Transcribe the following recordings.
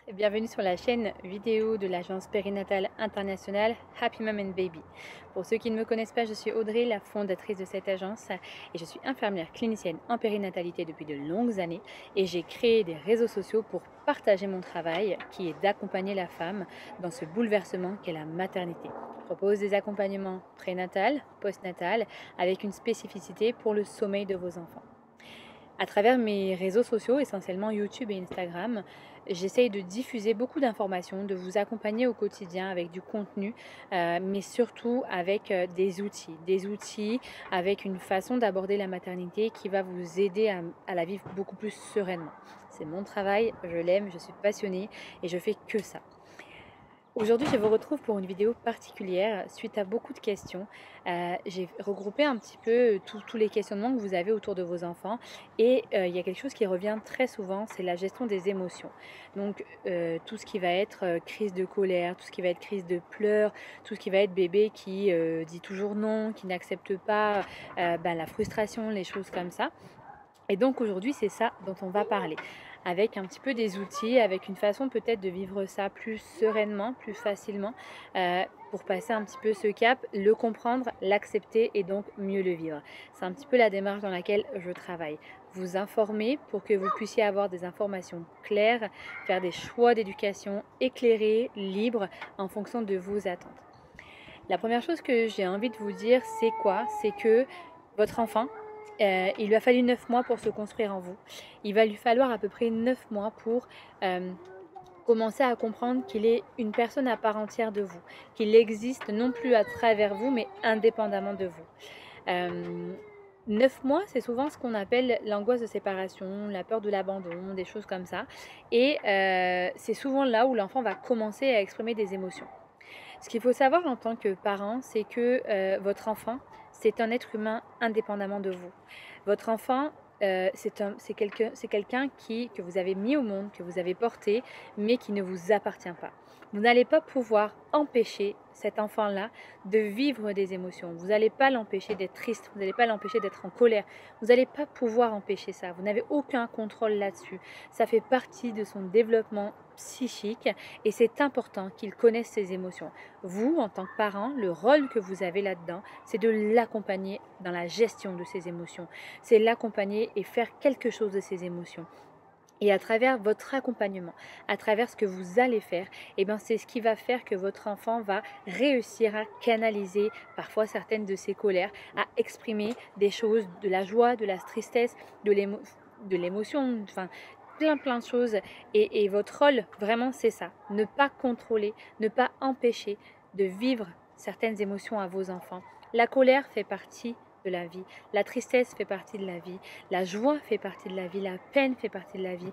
Et bienvenue sur la chaîne vidéo de l'agence périnatale internationale Happy Mom and Baby. Pour ceux qui ne me connaissent pas, je suis Audrey, la fondatrice de cette agence et je suis infirmière clinicienne en périnatalité depuis de longues années et j'ai créé des réseaux sociaux pour partager mon travail qui est d'accompagner la femme dans ce bouleversement qu'est la maternité. Je propose des accompagnements prénatal, postnatal avec une spécificité pour le sommeil de vos enfants. À travers mes réseaux sociaux, essentiellement YouTube et Instagram, j'essaye de diffuser beaucoup d'informations, de vous accompagner au quotidien avec du contenu, mais surtout avec des outils, avec une façon d'aborder la maternité qui va vous aider à la vivre beaucoup plus sereinement. C'est mon travail, je l'aime, je suis passionnée et je fais que ça. Aujourd'hui, je vous retrouve pour une vidéo particulière suite à beaucoup de questions. J'ai regroupé un petit peu tous les questionnements que vous avez autour de vos enfants et il y a quelque chose qui revient très souvent, c'est la gestion des émotions. Donc tout ce qui va être crise de colère, tout ce qui va être crise de pleurs, tout ce qui va être bébé qui dit toujours non, qui n'accepte pas la frustration, les choses comme ça. Et donc aujourd'hui, c'est ça dont on va parler, avec un petit peu des outils, avec une façon peut-être de vivre ça plus sereinement, plus facilement, pour passer un petit peu ce cap, le comprendre, l'accepter et donc mieux le vivre. C'est un petit peu la démarche dans laquelle je travaille. Vous informer pour que vous puissiez avoir des informations claires, faire des choix d'éducation éclairés, libres, en fonction de vos attentes. La première chose que j'ai envie de vous dire, c'est quoi? C'est que votre enfant, il lui a fallu 9 mois pour se construire en vous. Il va lui falloir à peu près 9 mois pour commencer à comprendre qu'il est une personne à part entière de vous, qu'il existe non plus à travers vous, mais indépendamment de vous. 9 mois, c'est souvent ce qu'on appelle l'angoisse de séparation, la peur de l'abandon, des choses comme ça. Et c'est souvent là où l'enfant va commencer à exprimer des émotions. Ce qu'il faut savoir en tant que parent, c'est que votre enfant, c'est un être humain indépendamment de vous. Votre enfant, c'est quelqu'un que vous avez mis au monde, que vous avez porté, mais qui ne vous appartient pas. Vous n'allez pas pouvoir empêcher cet enfant-là de vivre des émotions. Vous n'allez pas l'empêcher d'être triste, vous n'allez pas l'empêcher d'être en colère. Vous n'allez pas pouvoir empêcher ça. Vous n'avez aucun contrôle là-dessus. Ça fait partie de son développement psychique et c'est important qu'il connaisse ses émotions. Vous, en tant que parent, le rôle que vous avez là-dedans, c'est de l'accompagner dans la gestion de ses émotions. C'est l'accompagner et faire quelque chose de ses émotions. Et à travers votre accompagnement, à travers ce que vous allez faire, c'est ce qui va faire que votre enfant va réussir à canaliser parfois certaines de ses colères, à exprimer des choses, de la joie, de la tristesse, de l'émotion, enfin plein de choses. Et votre rôle, vraiment, c'est ça. Ne pas contrôler, ne pas empêcher de vivre certaines émotions à vos enfants. La colère fait partie de la vie. La tristesse fait partie de la vie. La joie fait partie de la vie. La peine fait partie de la vie.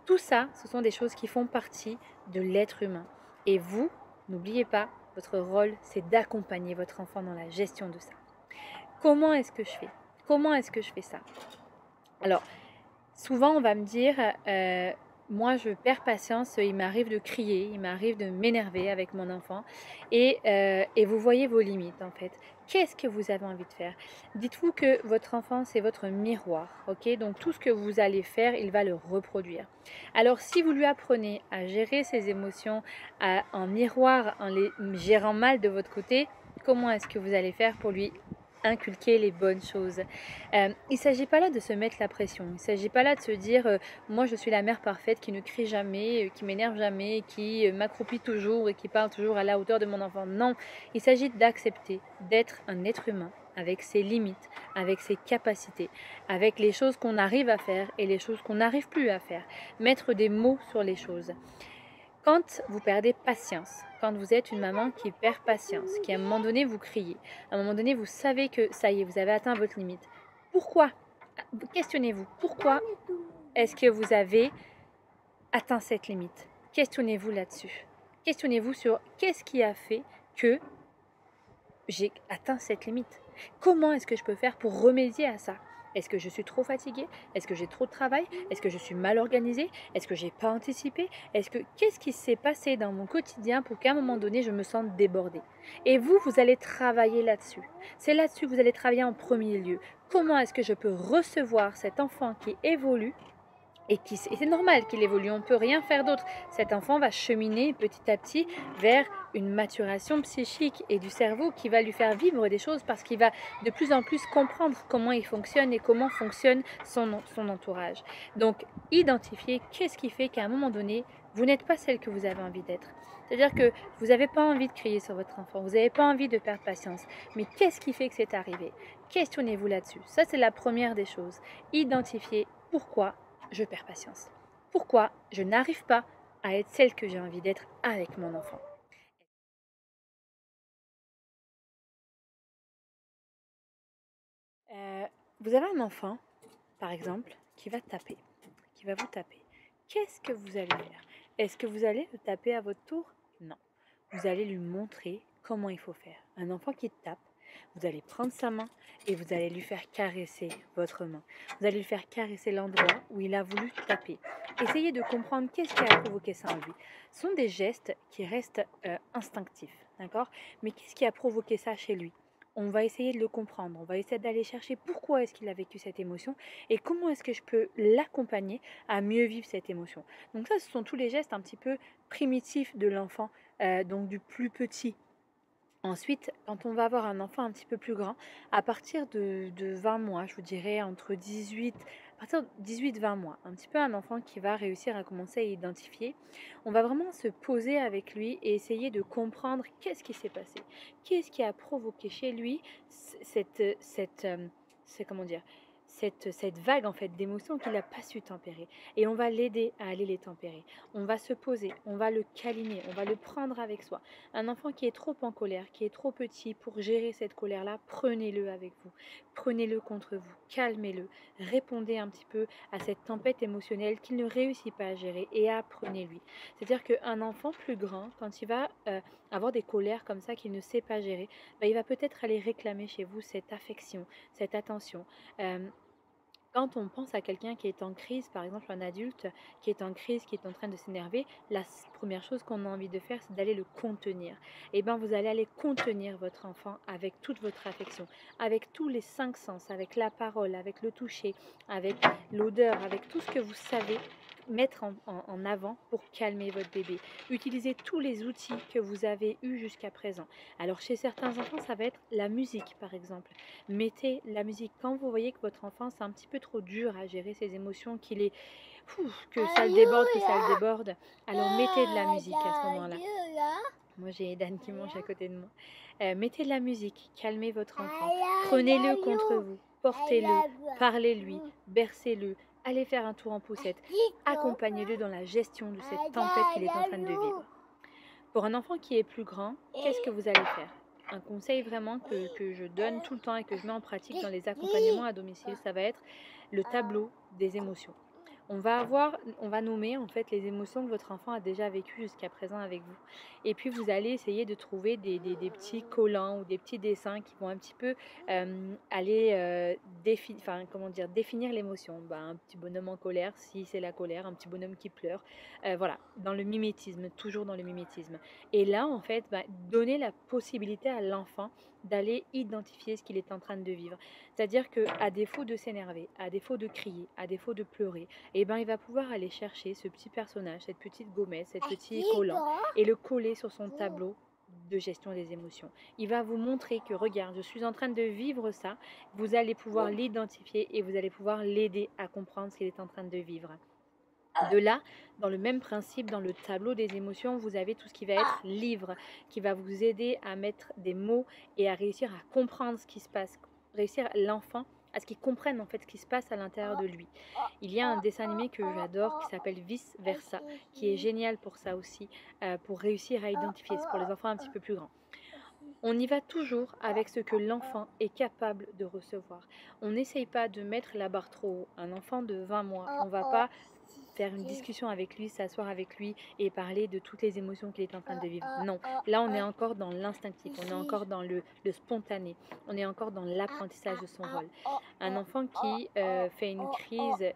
Tout ça, ce sont des choses qui font partie de l'être humain. Et vous, n'oubliez pas, votre rôle, c'est d'accompagner votre enfant dans la gestion de ça. Comment est-ce que je fais? Comment est-ce que je fais ça? Alors, souvent, on va me dire, moi, je perds patience, il m'arrive de crier, il m'arrive de m'énerver avec mon enfant. Et vous voyez vos limites, en fait. Qu'est-ce que vous avez envie de faire? Dites-vous que votre enfant, c'est votre miroir, ok? Donc, tout ce que vous allez faire, il va le reproduire. Alors, si vous lui apprenez à gérer ses émotions en miroir, en les gérant mal de votre côté, comment est-ce que vous allez faire pour lui inculquer les bonnes choses? Il ne s'agit pas là de se mettre la pression, il ne s'agit pas là de se dire moi je suis la mère parfaite qui ne crie jamais, qui m'énerve jamais, qui m'accroupit toujours et qui parle toujours à la hauteur de mon enfant. Non, il s'agit d'accepter d'être un être humain avec ses limites, avec ses capacités, avec les choses qu'on arrive à faire et les choses qu'on n'arrive plus à faire. Mettre des mots sur les choses. Quand vous perdez patience, quand vous êtes une maman qui perd patience, qui à un moment donné vous criez, à un moment donné vous savez que ça y est, vous avez atteint votre limite. Pourquoi? Questionnez-vous. Pourquoi est-ce que vous avez atteint cette limite? Questionnez-vous là-dessus. Questionnez-vous sur qu'est-ce qui a fait que j'ai atteint cette limite. Comment est-ce que je peux faire pour remédier à ça? Est-ce que je suis trop fatiguée? Est-ce que j'ai trop de travail? Est-ce que je suis mal organisée? Est-ce que j'ai pas anticipé? Qu'est-ce qui s'est passé dans mon quotidien pour qu'à un moment donné je me sente débordée? Et vous allez travailler là-dessus. C'est là-dessus que vous allez travailler en premier lieu. Comment est-ce que je peux recevoir cet enfant qui évolue Et c'est normal qu'il évolue, on ne peut rien faire d'autre. Cet enfant va cheminer petit à petit vers une maturation psychique et du cerveau qui va lui faire vivre des choses parce qu'il va de plus en plus comprendre comment il fonctionne et comment fonctionne son entourage. Donc, identifier qu'est-ce qui fait qu'à un moment donné, vous n'êtes pas celle que vous avez envie d'être. C'est-à-dire que vous n'avez pas envie de crier sur votre enfant, vous n'avez pas envie de perdre patience. Mais qu'est-ce qui fait que c'est arrivé? Questionnez-vous là-dessus. Ça, c'est la première des choses. Identifier pourquoi je perds patience. Pourquoi je n'arrive pas à être celle que j'ai envie d'être avec mon enfant. Euh, vous avez un enfant, par exemple, qui va taper, qui va vous taper. Qu'est-ce que vous allez faire? Est-ce que vous allez le taper à votre tour? Non. Vous allez lui montrer comment il faut faire. Un enfant qui tape, vous allez prendre sa main et vous allez lui faire caresser votre main. Vous allez lui faire caresser l'endroit où il a voulu taper. Essayez de comprendre qu'est-ce qui a provoqué ça en lui. Ce sont des gestes qui restent instinctifs, d'accord? Mais qu'est-ce qui a provoqué ça chez lui? On va essayer de le comprendre, on va essayer d'aller chercher pourquoi est-ce qu'il a vécu cette émotion et comment est-ce que je peux l'accompagner à mieux vivre cette émotion. Donc ça, ce sont tous les gestes un petit peu primitifs de l'enfant, donc du plus petit. Ensuite, quand on va avoir un enfant un petit peu plus grand, à partir de 20 mois, je vous dirais entre 18, à partir de 18-20 mois, un petit peu un enfant qui va réussir à commencer à identifier, on va vraiment se poser avec lui et essayer de comprendre qu'est-ce qui s'est passé, qu'est-ce qui a provoqué chez lui comment dire, cette vague en fait d'émotions qu'il n'a pas su tempérer. Et on va l'aider à aller les tempérer. On va se poser, on va le câliner, on va le prendre avec soi. Un enfant qui est trop en colère, qui est trop petit pour gérer cette colère-là, prenez-le avec vous. Prenez-le contre vous, calmez-le, répondez un petit peu à cette tempête émotionnelle qu'il ne réussit pas à gérer et apprenez-lui. C'est-à-dire qu'un enfant plus grand, quand il va avoir des colères comme ça qu'il ne sait pas gérer, bah, il va peut-être aller réclamer chez vous cette affection, cette attention. Euh, Quand on pense à quelqu'un qui est en crise, par exemple un adulte qui est en crise, qui est en train de s'énerver, la première chose qu'on a envie de faire, c'est d'aller le contenir. Et bien, vous allez aller contenir votre enfant avec toute votre affection, avec tous les cinq sens, avec la parole, avec le toucher, avec l'odeur, avec tout ce que vous savez mettre en avant pour calmer votre bébé. Utilisez tous les outils que vous avez eus jusqu'à présent. Alors chez certains enfants, ça va être la musique, par exemple. Mettez la musique quand vous voyez que votre enfant c'est un petit peu trop dur à gérer ses émotions, que ça le déborde, que ça le déborde. Alors mettez de la musique à ce moment-là. Moi j'ai Dan qui mange à côté de moi. Mettez de la musique, calmez votre enfant, prenez-le contre vous, portez-le, parlez-lui, bercez-le, allez faire un tour en poussette, accompagnez-le dans la gestion de cette tempête qu'il est en train de vivre. Pour un enfant qui est plus grand, qu'est-ce que vous allez faire? Un conseil vraiment que je donne tout le temps et que je mets en pratique dans les accompagnements à domicile, ça va être le tableau des émotions. On va nommer en fait les émotions que votre enfant a déjà vécues jusqu'à présent avec vous. Et puis vous allez essayer de trouver des petits collants ou des petits dessins qui vont un petit peu aller définir l'émotion. Un petit bonhomme en colère, si c'est la colère, un petit bonhomme qui pleure. Voilà, dans le mimétisme, toujours dans le mimétisme. Et là, en fait, donner la possibilité à l'enfant d'aller identifier ce qu'il est en train de vivre. C'est-à-dire qu'à défaut de s'énerver, à défaut de crier, à défaut de pleurer, il va pouvoir aller chercher ce petit personnage, cette petite gommette, ce petit collant et le coller sur son tableau de gestion des émotions. Il va vous montrer que, regarde, je suis en train de vivre ça. Vous allez pouvoir l'identifier et vous allez pouvoir l'aider à comprendre ce qu'il est en train de vivre. De là, dans le même principe, dans le tableau des émotions, vous avez tout ce qui va être livre, qui va vous aider à mettre des mots et à réussir à comprendre ce qui se passe, réussir l'enfant à ce qu'il comprenne en fait ce qui se passe à l'intérieur de lui. Il y a un dessin animé que j'adore qui s'appelle Vice Versa, qui est génial pour ça aussi, pour réussir à identifier, c'est pour les enfants un petit peu plus grands. On y va toujours avec ce que l'enfant est capable de recevoir. On n'essaye pas de mettre la barre trop haut. Un enfant de 20 mois, on ne va pas faire une discussion avec lui, s'asseoir avec lui et parler de toutes les émotions qu'il est en train de vivre. Non, là on est encore dans l'instinctif, on est encore dans le spontané, on est encore dans l'apprentissage de son rôle. Un enfant qui fait une crise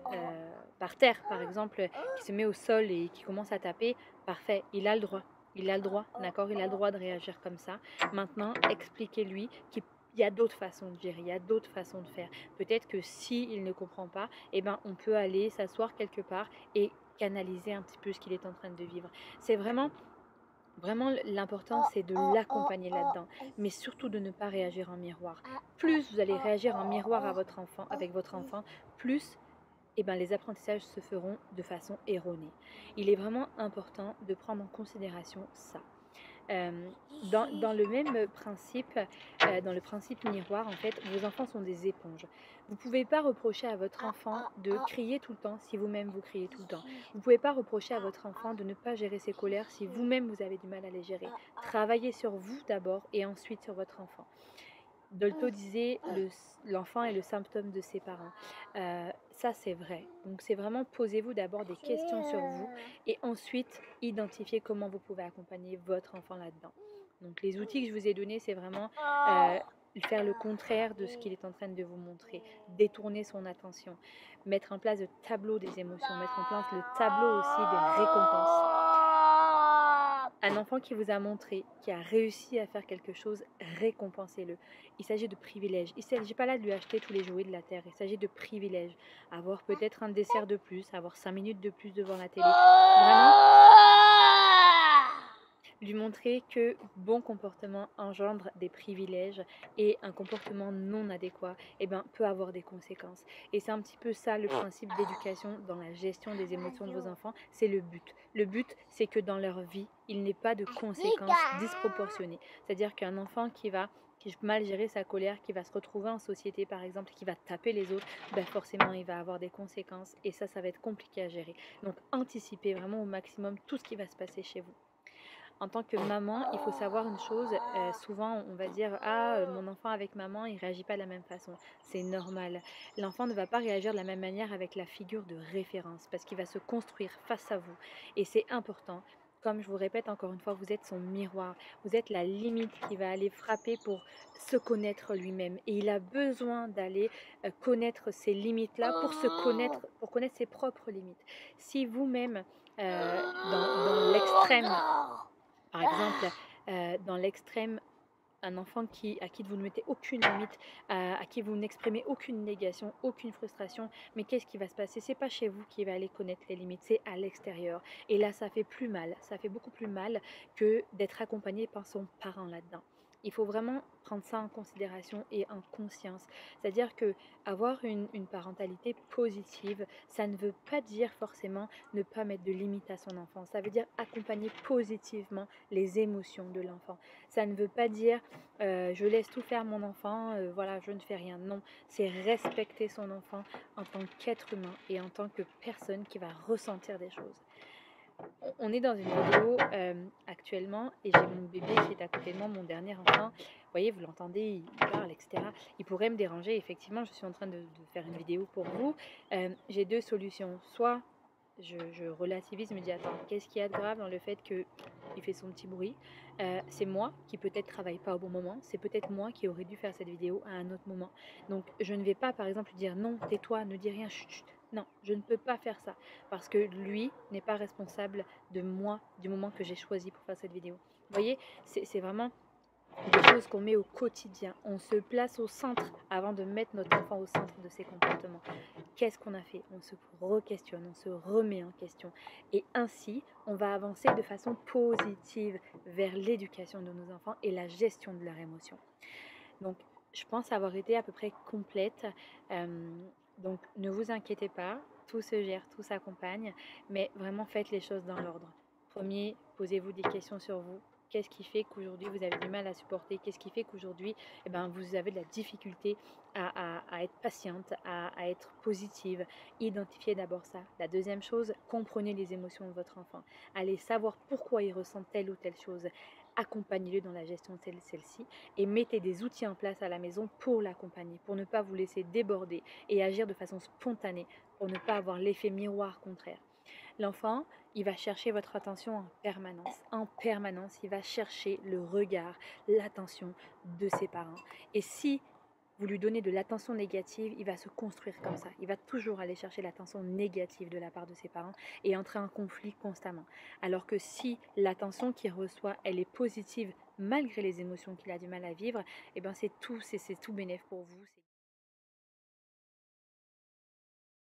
par terre, par exemple, qui se met au sol et qui commence à taper, parfait, il a le droit. Il a le droit, d'accord? Il a le droit de réagir comme ça. Maintenant, expliquez-lui qu'il il y a d'autres façons de gérer, il y a d'autres façons de faire. Peut-être que s'il ne comprend pas, eh ben, on peut aller s'asseoir quelque part et canaliser un petit peu ce qu'il est en train de vivre. C'est vraiment l'important, c'est de l'accompagner là-dedans, mais surtout de ne pas réagir en miroir. Plus vous allez réagir en miroir à votre enfant, avec votre enfant, plus eh ben, les apprentissages se feront de façon erronée. Il est vraiment important de prendre en considération ça. Euh, dans le même principe, dans le principe miroir, en fait, vos enfants sont des éponges. Vous ne pouvez pas reprocher à votre enfant de crier tout le temps si vous-même vous criez tout le temps. Vous ne pouvez pas reprocher à votre enfant de ne pas gérer ses colères si vous-même vous avez du mal à les gérer. Travaillez sur vous d'abord et ensuite sur votre enfant. Dolto disait l'enfant est le symptôme de ses parents. Ça, c'est vrai. Donc, c'est vraiment posez-vous d'abord des questions sur vous et ensuite identifiez comment vous pouvez accompagner votre enfant là-dedans. Donc, les outils que je vous ai donnés, c'est vraiment faire le contraire de ce qu'il est en train de vous montrer, détourner son attention, mettre en place le tableau des émotions, mettre en place le tableau aussi des récompenses. Un enfant qui vous a montré, qui a réussi à faire quelque chose, récompensez-le. Il s'agit de privilèges. Il ne s'agit pas là de lui acheter tous les jouets de la terre. Il s'agit de privilèges. Avoir peut-être un dessert de plus, avoir 5 minutes de plus devant la télé. Vraiment, lui montrer que bon comportement engendre des privilèges et un comportement non adéquat peut avoir des conséquences. Et c'est un petit peu ça le principe d'éducation dans la gestion des émotions de vos enfants, c'est le but. Le but, c'est que dans leur vie, il n'ait pas de conséquences disproportionnées. C'est-à-dire qu'un enfant qui va mal gérer sa colère, qui va se retrouver en société par exemple, qui va taper les autres, forcément il va avoir des conséquences et ça va être compliqué à gérer. Donc anticipez vraiment au maximum tout ce qui va se passer chez vous. En tant que maman, il faut savoir une chose, souvent on va dire mon enfant avec maman il réagit pas de la même façon, c'est normal. L'enfant ne va pas réagir de la même manière avec la figure de référence parce qu'il va se construire face à vous et c'est important. Comme je vous répète encore une fois, vous êtes son miroir, vous êtes la limite qui va aller frapper pour se connaître lui-même et il a besoin d'aller connaître ces limites-là pour se connaître, pour connaître ses propres limites. Si vous-même dans l'extrême par exemple, dans l'extrême, un enfant à qui vous ne mettez aucune limite, à qui vous n'exprimez aucune négation, aucune frustration, mais qu'est-ce qui va se passer? C'est pas chez vous qui va aller connaître les limites, c'est à l'extérieur. Et là, ça fait plus mal, ça fait beaucoup plus mal que d'être accompagné par son parent là-dedans. Il faut vraiment prendre ça en considération et en conscience. C'est-à-dire que avoir une parentalité positive, ça ne veut pas dire forcément ne pas mettre de limites à son enfant. Ça veut dire accompagner positivement les émotions de l'enfant. Ça ne veut pas dire je laisse tout faire mon enfant, voilà, je ne fais rien. Non, c'est respecter son enfant en tant qu'être humain et en tant que personne qui va ressentir des choses. On est dans une vidéo actuellement et j'ai mon bébé qui est à côté de moi, mon dernier enfant. Vous voyez, vous l'entendez, il parle, etc. Il pourrait me déranger. Effectivement, je suis en train de faire une vidéo pour vous. J'ai deux solutions. Soit je relativise, je me dis attends, qu'est-ce qu'il y a de grave dans le fait qu'il fait son petit bruit? C'est moi qui peut-être travaille pas au bon moment, c'est peut-être moi qui aurais dû faire cette vidéo à un autre moment. Donc je ne vais pas par exemple lui dire non, tais-toi, ne dis rien, chut, chut. Non, je ne peux pas faire ça parce que lui n'est pas responsable de moi, du moment que j'ai choisi pour faire cette vidéo. Vous voyez, c'est vraiment des choses qu'on met au quotidien. On se place au centre avant de mettre notre enfant au centre de ses comportements. Qu'est-ce qu'on a fait? On se re-questionne, on se remet en question. Et ainsi, on va avancer de façon positive vers l'éducation de nos enfants et la gestion de leurs émotions. Donc, je pense avoir été à peu près complète. Donc, ne vous inquiétez pas, tout se gère, tout s'accompagne, mais vraiment faites les choses dans l'ordre. Premier, posez-vous des questions sur vous. Qu'est-ce qui fait qu'aujourd'hui vous avez du mal à supporter? Qu'est-ce qui fait qu'aujourd'hui vous avez de la difficulté à être patiente, à être positive? Identifiez d'abord ça. La deuxième chose, comprenez les émotions de votre enfant. Allez savoir pourquoi il ressent telle ou telle chose. Accompagnez-le dans la gestion de celle-ci et mettez des outils en place à la maison pour l'accompagner, pour ne pas vous laisser déborder et agir de façon spontanée, pour ne pas avoir l'effet miroir contraire. L'enfant, il va chercher votre attention en permanence. En permanence, il va chercher le regard, l'attention de ses parents. Et si vous lui donnez de l'attention négative, il va se construire comme ça. Il va toujours aller chercher l'attention négative de la part de ses parents et entrer en conflit constamment. Alors que si l'attention qu'il reçoit, elle est positive malgré les émotions qu'il a du mal à vivre, et ben c'est tout bénéf pour vous.